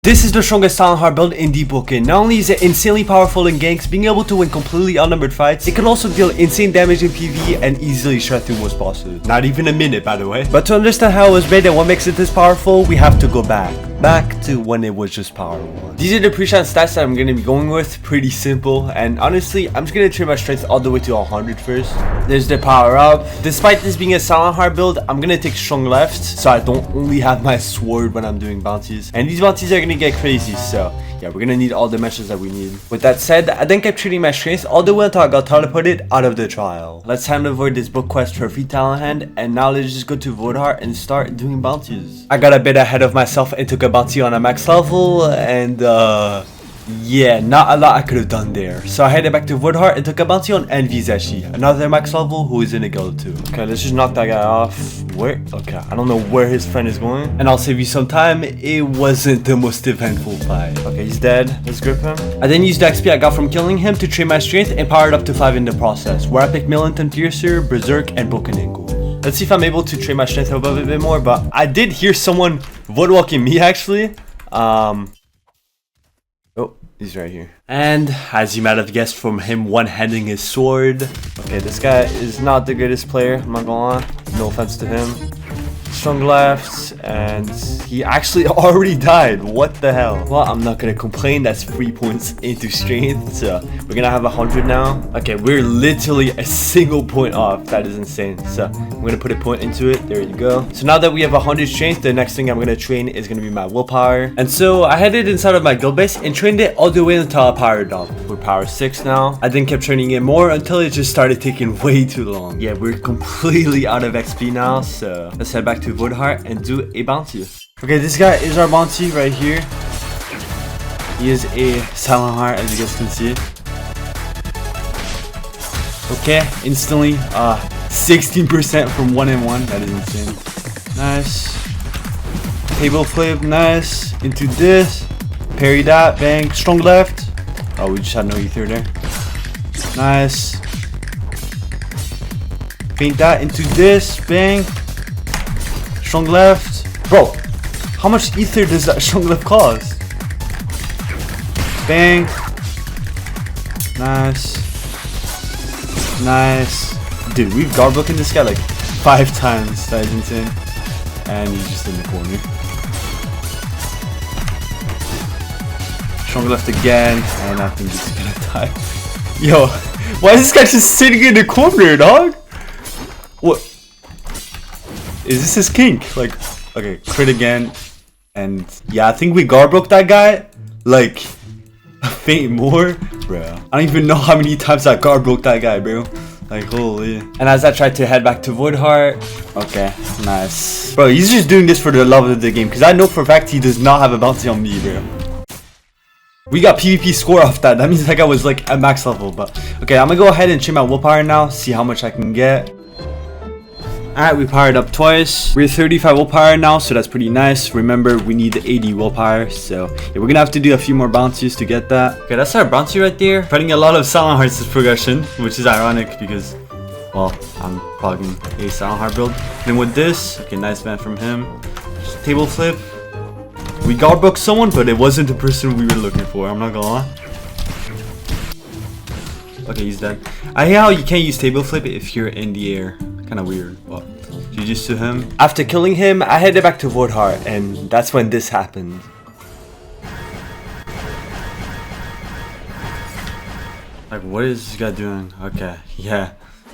This is the strongest Silentheart build in Deepwoken. Not only is it insanely powerful in ganks, being able to win completely outnumbered fights, it can also deal insane damage in PvE and easily shred through most bosses. Not even a minute, by the way. But to understand how it was made and what makes it this powerful, we have to go back to when it was just power 1. These are the pre-shot stats that I'm going to be going with. Pretty simple, and honestly, I'm just going to train my strength all the way to 100 first. There's the power up. Despite this being a Silentheart build, I'm going to take strong left, so I don't only have my sword when I'm doing bounties. And these bounties are going to get crazy, so yeah, we're gonna need all the meshes that we need. With that said, I then kept treating my strength all the way until I got teleported out of the trial. Let's hand over this book quest trophy talent hand, and now let's just go to Silentheart and start doing bounties. I got a bit ahead of myself and took a bounty on a max level, and yeah, not a lot I could have done there. So I headed back to Silentheart and took a bounty on Envizashi, another max level who is in a guild too. Okay, let's just knock that guy off. Where? Okay, I don't know where his friend is going. And I'll save you some time. It wasn't the most eventful fight. Okay, he's dead. Let's grip him. I then used the XP I got from killing him to train my strength and power it up to 5 in the process, where I picked Militant Piercer, Berserk, and Broken Ankles. Let's see if I'm able to train my strength above it a bit more, but I did hear someone void-walking me actually. Oh, he's right here. And as you might have guessed from him one-handing his sword. Okay, this guy is not the greatest player, I'm not gonna lie. No offense to him. Strong left, and he actually already died. What the hell? Well, I'm not gonna complain. That's 3 points into strength, so we're gonna have 100 now. Okay, we're literally a single point off. That is insane. So I'm gonna put a point into it. There you go. So now that we have 100 strength, the next thing I'm gonna train is gonna be my willpower. And so I headed inside of my guild base and trained it all the way until I powered up. We're power 6 now. I then kept training it more until it just started taking way too long. Yeah, we're completely out of XP now, so let's head back to Silentheart and do a bounty. Okay, this guy is our bounty right here. He is a Silentheart, as you guys can see. Okay, instantly 16% from 1-in-1. That is insane. Nice. Table flip, nice. Into this. Parry that, bang. Strong left. Oh, we just had no ether there. Nice. Paint that into this, bang. Strong left. Bro, how much ether does that strong left cost? Bang. Nice. Nice. Dude, we've guard broken this guy like 5 times. That is insane. And he's just in the corner. Strong left again. And I think he's gonna die. Yo, why is this guy just sitting in the corner, dog? What? Is this his kink? Like, okay, crit again. And yeah, I think we guard broke that guy like a faint more. Bro, I don't even know how many times I guard broke that guy, bro. Like, holy. And as I tried to head back to Silentheart, okay, nice. Bro, he's just doing this for the love of the game, because I know for a fact he does not have a bounty on me, bro. We got PvP score off that. That means that guy was like at max level. But okay, I'm gonna go ahead and train my willpower now, see how much I can get. Alright, we powered up twice. We're 35 willpower now, so that's pretty nice. Remember, we need 80 willpower, so yeah, we're gonna have to do a few more bounties to get that. Okay, that's our bounty right there. Fighting a lot of Silentheart's progression, which is ironic because, well, I'm progging a Silentheart build. Then with this, okay, nice ban from him. Just table flip. We guard broke someone, but it wasn't the person we were looking for, I'm not gonna lie. Okay, he's dead. I hear how you can't use table flip if you're in the air. Kind of weird, but GG's to him. After killing him, I headed back to Silentheart, and that's when this happened. Like, what is this guy doing? Okay, yeah.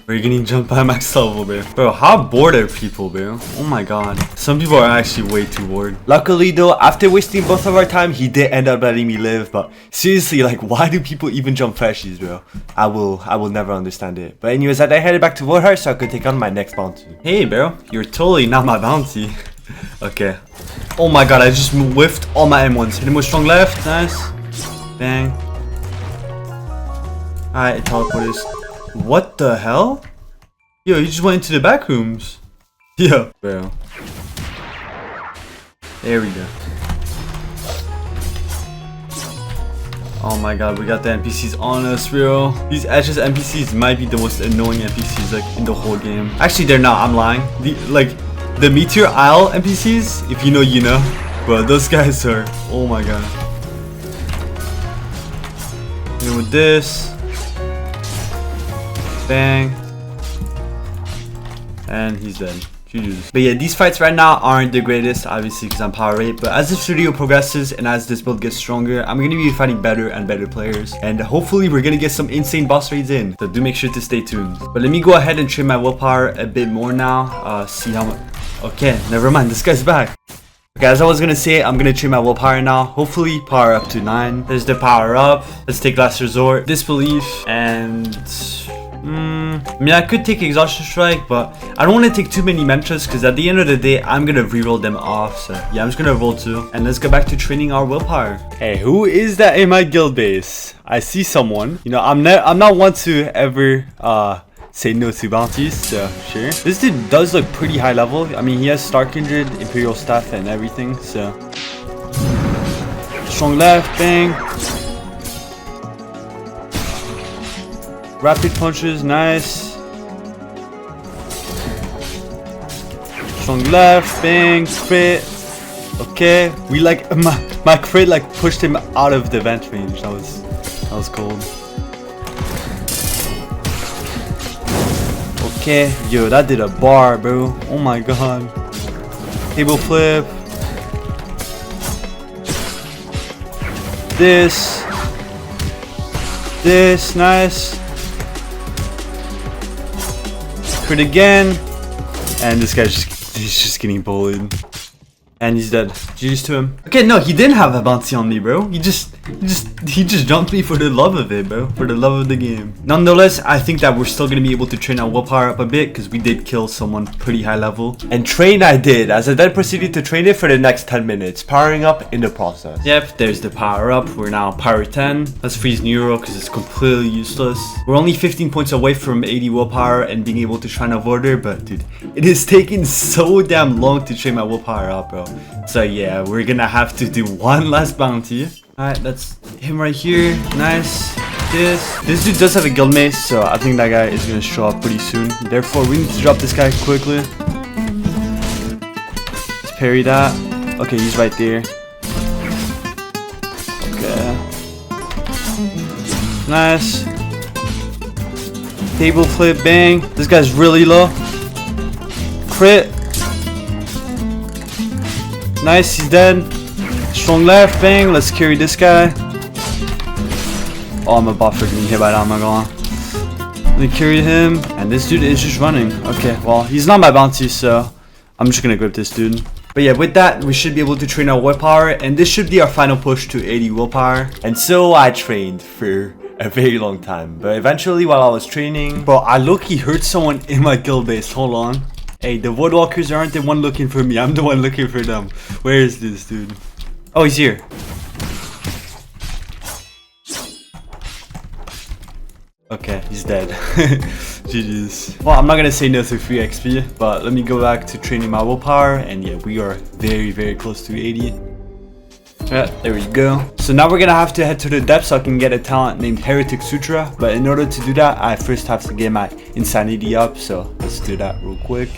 We're getting jumped by max level, bro. Bro, how bored are people, bro? Oh my god. Some people are actually way too bored. Luckily though, after wasting both of our time, he did end up letting me live. But seriously, like, why do people even jump freshies, bro? I will never understand it. But anyways, I headed back to Silentheart so I could take on my next bounty. Hey, bro. You're totally not my bounty. Okay. Oh my god, I just whiffed all my M1s. Hit him with strong left. Nice. Bang. Alright, teleporters. What the hell? Yo, he just went into the back rooms. Yo, bro. There we go. Oh my god, we got the NPCs on us, bro. These Edges NPCs might be the most annoying NPCs like in the whole game. Actually, they're not. I'm lying. The Meteor Isle NPCs, if you know, you know. Bro, those guys are, oh my god. And with this, bang, and he's dead. GG's. But yeah, these fights right now aren't the greatest, obviously, because I'm power 8. But as this video progresses and as this build gets stronger, I'm going to be fighting better and better players. And hopefully we're going to get some insane boss raids in. So do make sure to stay tuned. But let me go ahead and train my willpower a bit more now. See how much... Okay, never mind. This guy's back. Okay, as I was going to say, I'm going to train my willpower now. Hopefully power up to 9. There's the power up. Let's take last resort. Disbelief. And... I mean, I could take Exhaustion Strike, but I don't want to take too many mantras because at the end of the day, I'm going to reroll them off. So yeah, I'm just going to roll 2. And let's go back to training our willpower. Hey, who is that in my guild base? I see someone. You know, I'm not one to ever say no to bounties, so sure. This dude does look pretty high level. I mean, he has Star Kindred, Imperial Staff, and everything, so. Strong left, bang. Rapid punches, nice. Strong left, bang, crit. Okay, we like my crit like pushed him out of the vent range. That was cold. Okay, yo, that did a bar, bro. Oh my god. Table flip. This, nice. Crit again, and this guy's he's just getting bullied, and he's dead. GG's to him. Okay, no, he didn't have a bounty on me, bro. He just jumped me for the love of it, bro. For the love of the game. Nonetheless, I think that we're still gonna be able to train our willpower up a bit because we did kill someone pretty high level. And train I did, as I then proceeded to train it for the next 10 minutes, powering up in the process. Yep, there's the power up. We're now power 10. Let's freeze Neuro because it's completely useless. We're only 15 points away from 80 willpower and being able to shrine of order, but dude, it is taking so damn long to train my willpower up, bro. So yeah, we're gonna have to do one last bounty. Alright, that's him right here. Nice. This dude does have a guild mace, so I think that guy is gonna show up pretty soon. Therefore, we need to drop this guy quickly. Let's parry that. Okay, he's right there. Okay. Nice. Table flip, bang. This guy's really low. Crit. Nice, he's dead. Strong left, bang. Let's carry this guy. Oh, I'm about to get hit by that, I'm not gonna. Let me carry him. And this dude is just running. Okay, well, he's not my bounty, so I'm just gonna grip this dude. But yeah, with that, we should be able to train our willpower. And this should be our final push to 80 willpower. And so I trained for a very long time. But eventually, while I was training, bro, I low-key hurt someone in my guild base. Hold on. Hey, the Voidwalkers aren't the one looking for me. I'm the one looking for them. Where is this dude? Oh, he's here. Okay, he's dead. GG's. Well, I'm not gonna say no to free XP, but let me go back to training my willpower, and yeah, we are very, very close to 80. Yeah, there we go. So now we're gonna have to head to the depths so I can get a talent named Heretic Sutra. But in order to do that, I first have to get my insanity up. So let's do that real quick.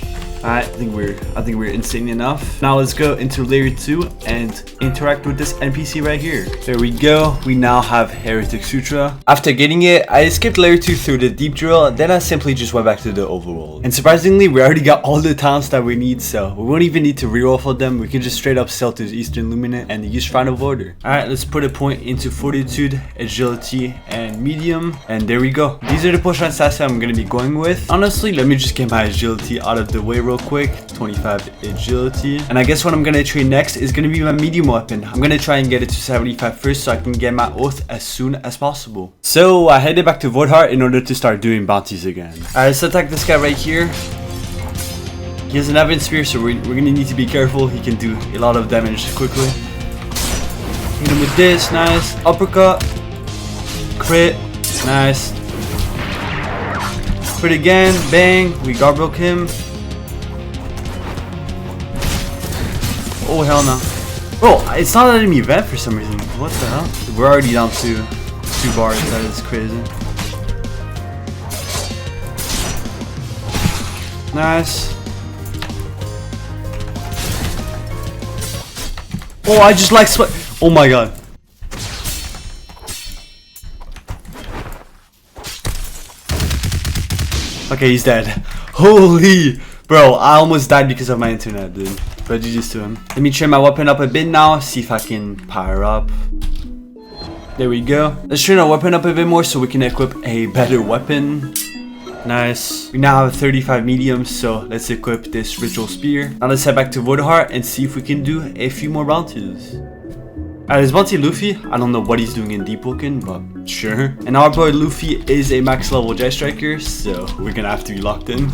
I think we're insane enough. Now let's go into layer 2 and interact with this NPC right here. There we go. We now have Heretic Sutra. After getting it, I skipped layer 2 through the deep drill. Then I simply just went back to the overworld. And surprisingly, we already got all the talents that we need, so we won't even need to reroll for them. We can just straight up sail to Eastern Luminant and use Shrine of Order. Alright, let's put a point into Fortitude, Agility, and Medium. And there we go. These are the push on stats I'm going to be going with. Honestly, let me just get my Agility out of the way real quick. 25 agility, and I guess what I'm gonna train next is gonna be my medium weapon. I'm gonna try and get it to 75 first so I can get my oath as soon as possible. So I headed back to Voidheart in order to start doing bounties again. Alright, let's attack this guy right here. He has an Advent Spear, so we're gonna need to be careful. He can do a lot of damage quickly. Hit him with this, nice. Uppercut. Crit, nice. Crit again, bang. We guard broke him. Oh hell no. Bro, it's not letting me vent for some reason. What the hell? We're already down to 2 bars. That is crazy. Nice. Oh, I just like oh my god. Okay, he's dead. Holy, bro, I almost died because of my internet, dude. But GG's to him. Let me train my weapon up a bit now, see if I can power up. There we go. Let's train our weapon up a bit more so we can equip a better weapon. Nice. We now have 35 mediums, so let's equip this ritual spear. Now let's head back to Silentheart and see if we can do a few more bounties. Alright, this bounty Luffy, I don't know what he's doing in Deepwoken, but sure. And our boy Luffy is a max level Jet Striker, so we're gonna have to be locked in.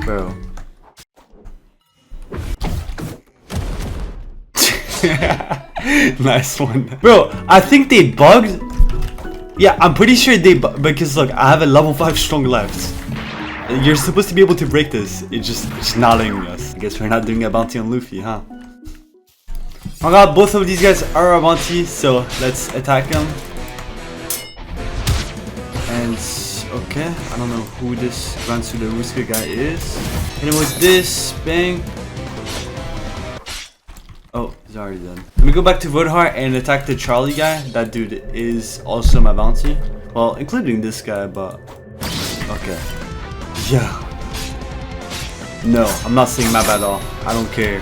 Bro. Nice one. Bro, I think they bugged. Yeah, I'm pretty sure they because look, I have a level 5 strong left. You're supposed to be able to break this. It's not letting us. I guess we're not doing a bounty on Luffy, huh? Oh god, both of these guys are a bounty, so let's attack them. And okay, I don't know who this Ransu the Ruska guy is. Hit him with this, bang. Oh, he's already done. Let me go back to Silentheart and attack the Charlie guy. That dude is also my bounty. Well, including this guy, but... okay. Yeah. No, I'm not saying map at all. I don't care.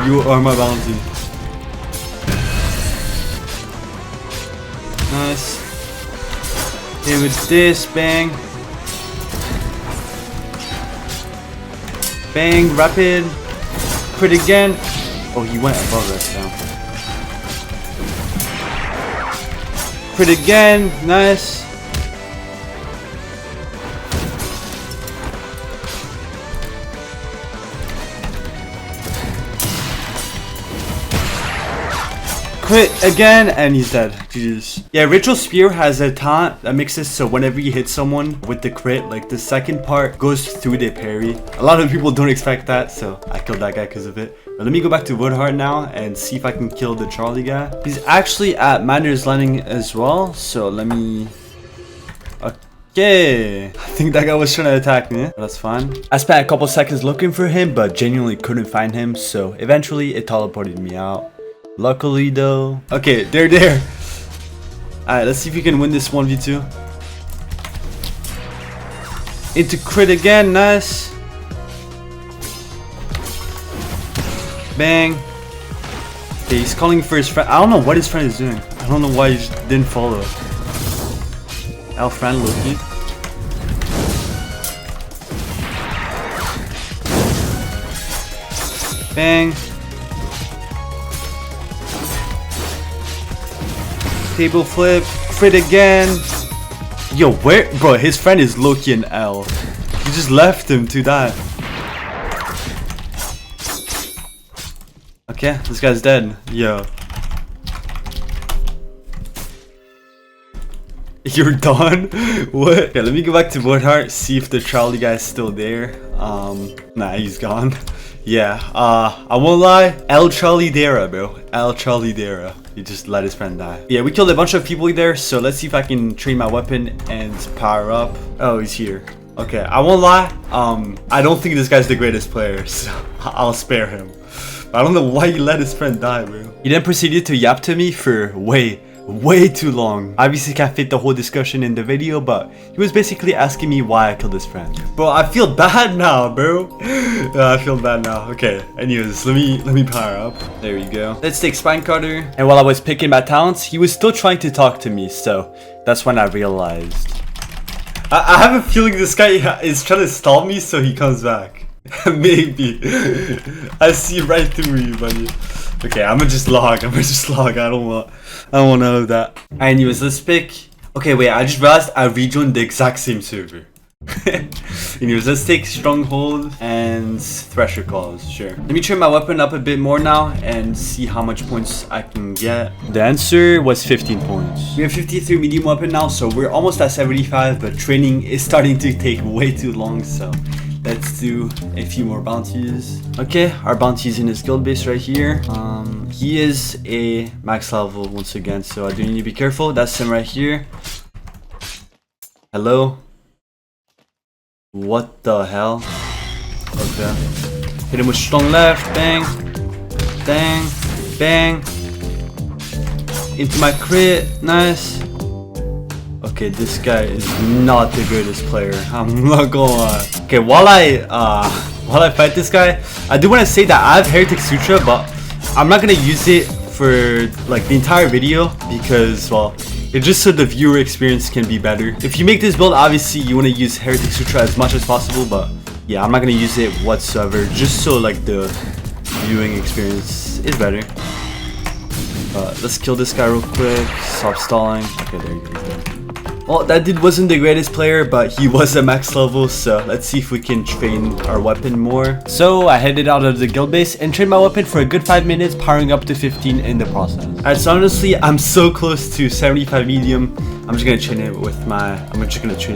You are my bounty. Nice. Hit with this, bang. Bang, rapid. Crit again. Oh, he went above us now. Crit again, nice. Crit again, and he's dead. Jesus. Yeah, Ritual Spear has a taunt that makes it so whenever you hit someone with the crit, like the second part goes through the parry. A lot of people don't expect that, so I killed that guy because of it. But let me go back to Silentheart now and see if I can kill the Charlie guy. He's actually at Manor's Landing as well, so let me... okay. I think that guy was trying to attack me. That's fine. I spent a couple seconds looking for him, but genuinely couldn't find him, so eventually it teleported me out. Luckily though. Okay, they're there. Alright, let's see if we can win this 1v2. Into crit again, nice. Bang. Okay, he's calling for his friend. I don't know what his friend is doing. I don't know why he just didn't follow. Our friend Loki. Bang. Table flip, crit again. Yo, where, bro? His friend is Loki and L. He just left him to die. Okay, this guy's dead. Yo, you're done. What? Okay, let me go back to Silentheart, see if the Charlie guy's still there. Nah, he's gone. Yeah, I won't lie, El Charlie Dera, bro. El Charlie Dera. He just let his friend die. Yeah, we killed a bunch of people there, so let's see if I can train my weapon and power up. Oh, he's here. Okay, I won't lie, I don't think this guy's the greatest player, so I'll spare him. I don't know why he let his friend die, bro. He then proceeded to yap to me for way too long. Obviously can't fit the whole discussion in the video, but he was basically asking me why I killed his friend. Bro, I feel bad now, bro. I feel bad now. Okay, anyways, let me power up. There you go. Let's take Spine Cutter. And while I was picking my talents, he was still trying to talk to me, so that's when I realized. I have a feeling this guy is trying to stall me so he comes back. Maybe. I see right through you, buddy. Okay, I'ma just log. I don't want none of that. Anyways, let's pick. Okay, wait, I just realized I rejoined the exact same server. Anyways, let's take Stronghold and Thresher Claws, sure. Let me train my weapon up a bit more now and see how much points I can get. The answer was 15 points. We have 53 medium weapon now, so we're almost at 75, but training is starting to take way too long, so let's do a few more bounties. Okay, our bounty is in his guild base right here. He is a max level once again, so I do need to be careful. That's him right here. Hello? What the hell? Okay. Hit him with strong left, bang. Bang, bang. Into my crit, nice. Okay, this guy is not the greatest player. I'm not gonna lie. Okay, while I fight this guy, I do want to say that I have Heretic Sutra, but I'm not gonna use it for like the entire video because, well, it's just so the viewer experience can be better. If you make this build, obviously you want to use Heretic Sutra as much as possible, but yeah, I'm not gonna use it whatsoever, just so like the viewing experience is better. Let's kill this guy real quick. Stop stalling. Okay, there he goes. Well, that dude wasn't the greatest player, but he was a max level, so let's see if we can train our weapon more. So I headed out of the guild base and trained my weapon for a good 5 minutes, powering up to 15 in the process. Alright, so honestly, I'm so close to 75 medium. I'm just gonna train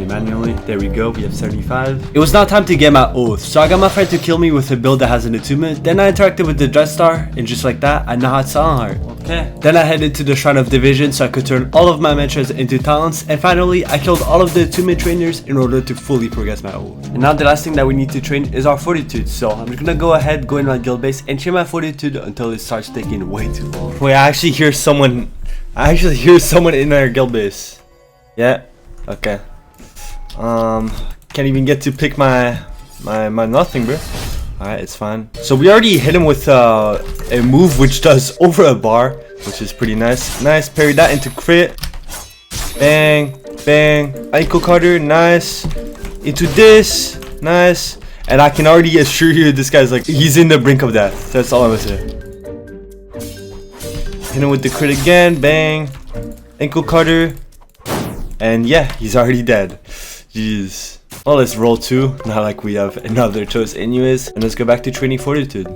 it manually. There we go, we have 75. It was now time to get my oath, so I got my friend to kill me with a build that has an attunement. Then I interacted with the Dread Star, and just like that, I now had Silentheart. Okay. Then I headed to the Shrine of Division so I could turn all of my mantras into talents, and finally I killed all of the attunement trainers in order to fully progress my oath. And now the last thing that we need to train is our fortitude, so I'm just gonna go ahead, go in my guild base, and train my fortitude until it starts taking way too long. Wait, I actually hear someone in our guild base. Yeah, okay. Can't even get to pick my nothing, bro. Alright, it's fine. So we already hit him with a move which does over a bar, which is pretty nice. Nice, parry that into crit. Bang, bang. Ankle cutter, nice. Into this, nice. And I can already assure you this guy's like, he's in the brink of death. That's all I'm gonna say. Hit him with the crit again, bang. Ankle cutter. And yeah, he's already dead. Jeez. Well, let's roll 2. Not like we have another choice anyways. And let's go back to training fortitude.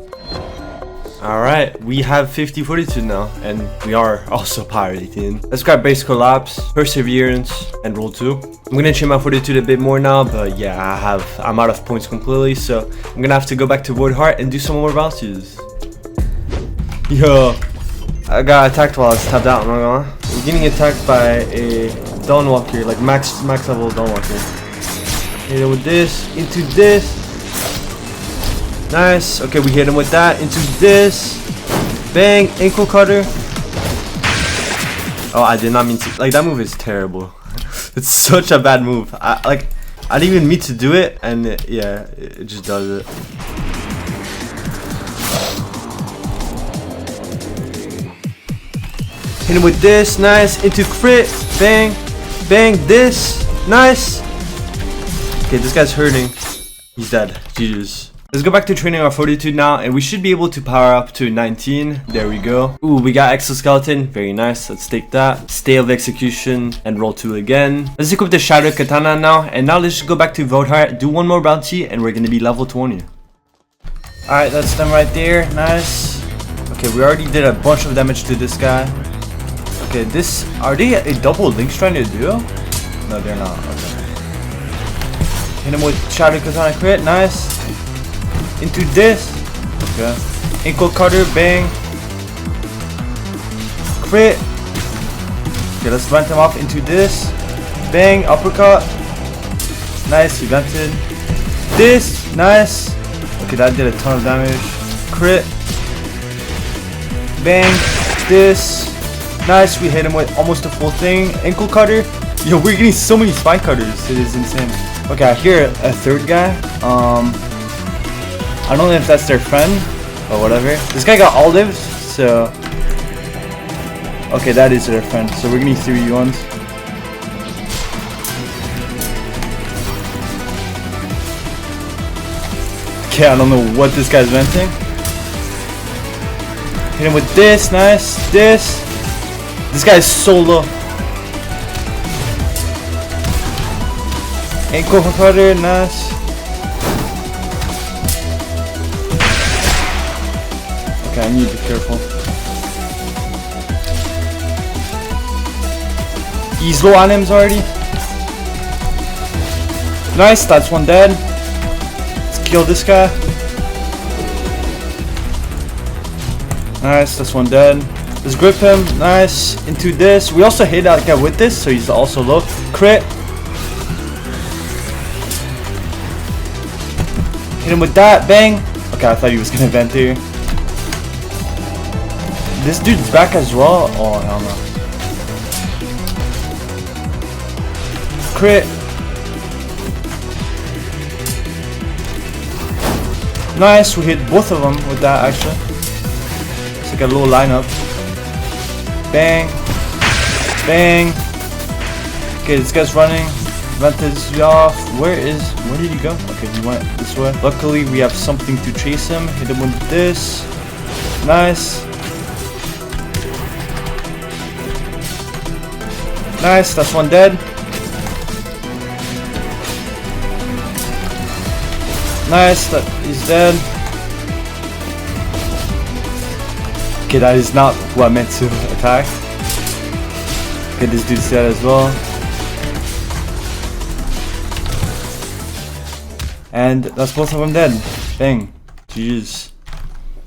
Alright, we have 50 fortitude now. And we are also power 18. Let's grab base collapse, perseverance, and roll 2. I'm gonna train my fortitude a bit more now. But yeah, I'm out of points completely. So I'm gonna have to go back to Void Heart and do some more bounces. Yo, I got attacked while I was tapped out, I'm not gonna lie. I'm getting attacked by a Dawnwalker, like max level Dawnwalker. Hit him with this, into this. Nice. Okay, we hit him with that, into this. Bang, ankle cutter. Oh, I did not mean to. Like, that move is terrible. It's such a bad move. I didn't even mean to do it, and yeah, it just does it. Hit him with this, nice, into crit, bang, bang, this, nice. Okay, this guy's hurting. He's dead. GG's. Let's go back to training our fortitude now, and we should be able to power up to 19. There we go. Ooh, we got exoskeleton. Very nice. Let's take that. Stay of execution and roll 2 again. Let's equip the Shadow Katana now, and now let's just go back to Void Heart, do one more bounty, and we're gonna be level 20. Alright, that's them right there. Nice. Okay, we already did a bunch of damage to this guy. Okay, are they a double Link's trying to do? No, they're not. Okay. Hit him with Shadow Katana crit, nice. Into this. Okay. Ankle cutter, bang. Crit. Okay, let's vent him off into this. Bang, uppercut. Nice, he vented. This, nice. Okay, that did a ton of damage. Crit. Bang. This. Nice, we hit him with almost a full thing. Ankle cutter. Yo, we're getting so many spine cutters. It is insane. Okay, I hear a third guy. I don't know if that's their friend or whatever. This guy got olives, so okay, that is their friend. So we're gonna need 3v1s. Okay, I don't know what this guy's venting. Hit him with this, nice. This guy is so low. Ankle cutter, nice. Okay, I need to be careful. He's low on him already. Nice, that's one dead. Let's kill this guy. Nice, that's one dead. Let's grip him, nice. Into this. We also hit that guy with this, so he's also low. Crit. Hit him with that, bang. Okay, I thought he was gonna vent here. This dude's back as well. Oh hell no. Crit. Nice, we hit both of them with that actually. It's like a little lineup. Bang. Bang. Okay, this guy's running. Vented off. Where did he go? Okay, he went this way. Luckily, we have something to chase him. Hit him with this. Nice. Nice, that's one dead. Nice, that is dead. Okay, that is not who I meant to attack. Okay, this dude's dead as well. And that's both of them dead. Bang. Jeez.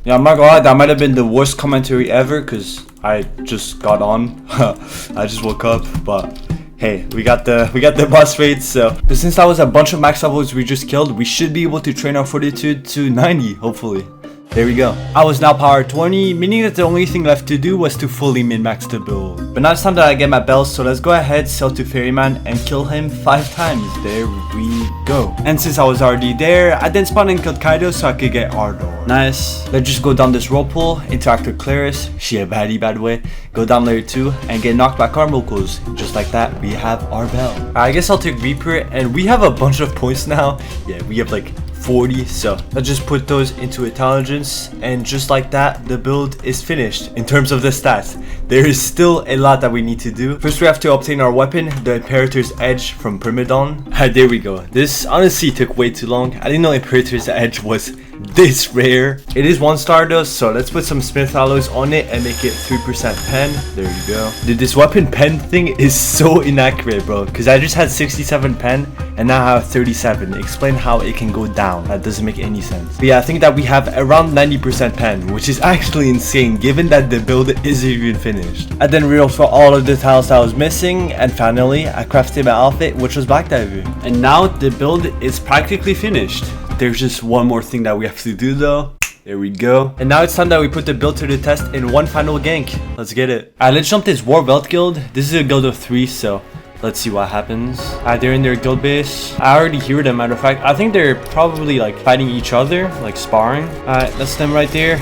Yeah, I'm not gonna lie, that might have been the worst commentary ever because I just got on. I just woke up, but hey, we got the boss raid. So but since that was a bunch of max levels we just killed, we should be able to train our fortitude to 90, hopefully. There we go. I was now power 20, meaning that the only thing left to do was to fully min-max the build. But now it's time that I get my bells, so let's go ahead, sell to Ferryman, and kill him 5 times. There we go. And since I was already there, I then spawned and killed Kaido so I could get Ardor. Nice. Let's just go down this roll pool, interact with Claris, she a baddie by the way, go down layer 2, and get knocked back on locals. Just like that, we have our bell. I guess I'll take Reaper, and we have a bunch of points now. Yeah, we have like 40, so let's just put those into intelligence, and just like that the build is finished. In terms of the stats, there is still a lot that we need to do. First we have to obtain our weapon, the Imperator's Edge from Primadon. There we go. This honestly took way too long. I didn't know Imperator's Edge was this rare. It is 1 star though, so let's put some Smith alloys on it and make it 3% pen. There you go. Dude, this weapon pen thing is so inaccurate, bro, because I just had 67 pen and now I have 37. Explain how it can go down. That doesn't make any sense. But yeah, I think that we have around 90% pen, which is actually insane given that the build isn't even finished. I then reeled for all of the tiles that I was missing, and finally I crafted my outfit, which was Black Diver. And now the build is practically finished. There's just one more thing that we have to do though. There we go. And now it's time that we put the build to the test in one final gank. Let's get it. Alright, let's jump this War Belt guild. This is a guild of 3, so let's see what happens. Alright, they're in their guild base. I already hear them, matter of fact. I think they're probably like fighting each other, like sparring. Alright, that's them right there.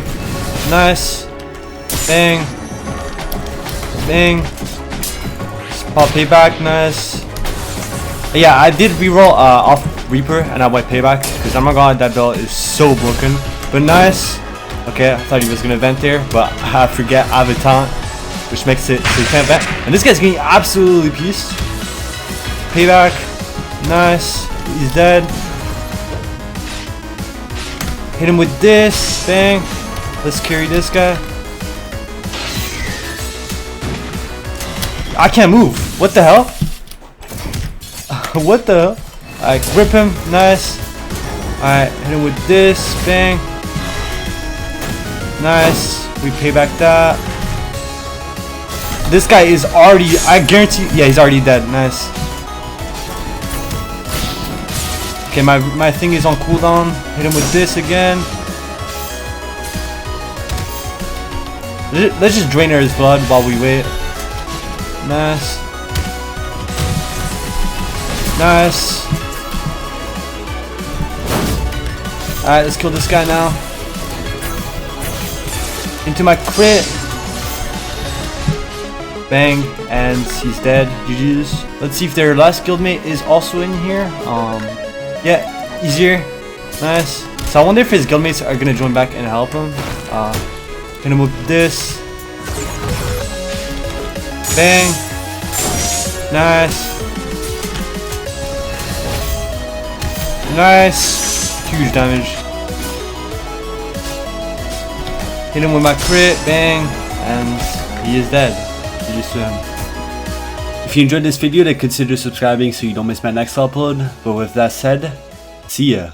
Nice. Bang. Bang. Spot payback, nice. Yeah, I did reroll off Reaper and I went payback because I'm not gonna lie, that belt is so broken. But nice. Okay, I thought he was gonna vent there, but I forget I have a taunt, which makes it so he can't vent. And this guy's getting absolutely pieced. Payback. Nice. He's dead. Hit him with this. Bang. Let's carry this guy. I can't move. What the hell? What the hell? Alright, rip him. Nice. Alright, hit him with this. Bang. Nice. We pay back that. This guy is already, I guarantee, yeah, he's already dead. Nice. Okay, my thing is on cooldown. Hit him with this again. Let's just drain his blood while we wait. Nice. Nice. Alright, let's kill this guy now. Into my crit. Bang, and he's dead. GG's. Let's see if their last guildmate is also in here. Yeah, he's here. Nice. So I wonder if his guildmates are gonna join back and help him. Gonna move this. Bang. Nice. Nice. Huge damage. Hit him with my crit. Bang. And he is dead. GG's to him. If you enjoyed this video, then consider subscribing so you don't miss my next upload. But with that said, see ya.